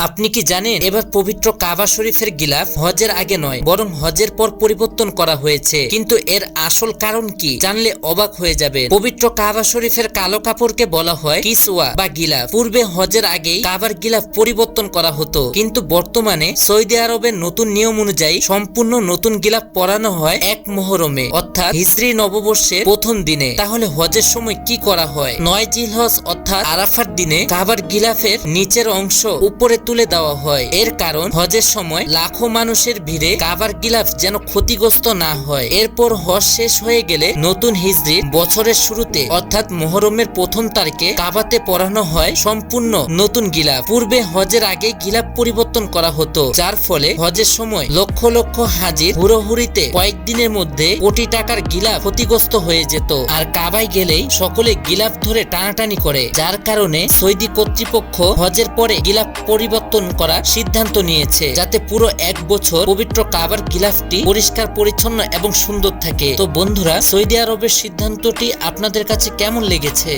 আপনি কি জানেন এবার পবিত্র কাবা শরীফের গিলাফ হজের আগে নয় বরং হজের পর পরিবর্তন করা হয়েছে। কিন্তু এর আসল কারণ কি জানলে অবাক হয়ে যাবে। পবিত্র কাবা শরীফের কালো কাপড়কে বলা হয় কিসওয়া বা গিলাফ। পূর্বে হজের আগেই কাবার গিলাফ পরিবর্তন করা হতো, কিন্তু বর্তমানে সৌদি আরবের নতুন নিয়ম অনুযায়ী সম্পূর্ণ নতুন গিলাফ পরানো হয় 1 মুহরমে, অর্থাৎ হিজরি নববর্ষের প্রথম দিনে। তাহলে হজের সময় কি করা হয়? 9 জিলহজ অর্থাৎ আরাফার দিনে কাবার গিলাফের নিচের অংশ উপরে তুলে দেওয়া হয়। এর কারণ হজের সময় লাখো মানুষের ভিড়ে কাবার গিলাফ যেন ক্ষতিগ্রস্ত না হয়। এরপর হজ শেষ হয়ে গেলে নতুন হিজরির বছরের শুরুতে অর্থাৎ মুহররমের প্রথম তারিখে কাবাতে পরানো হয় সম্পূর্ণ নতুন গিলাফ। পূর্বে হজের আগে গিলাফ পরিবর্তন করা হতো, যার ফলে হজের সময় লক্ষ লক্ষ হাজির হুড়োহুড়িতে কয়েকদিনের মধ্যে কোটি টাকার গিলাফ ক্ষতিগ্রস্ত হয়ে যেত। আর কাবায় গেলেই সকলে গিলাফ ধরে টানাটানি করে, যার কারণে সৌদি কর্তৃপক্ষ হজের পরে গিলাফ পরিবর্তন করার সিদ্ধান্ত নিয়েছে, যাতে পুরো 1 বছর পবিত্র কাবার গিলাফটি পরিষ্কার পরিচ্ছন্ন এবং সুন্দর থাকে। তো বন্ধুরা, সৌদি আরবের সিদ্ধান্তটি আপনাদের কাছে কেমন লেগেছে?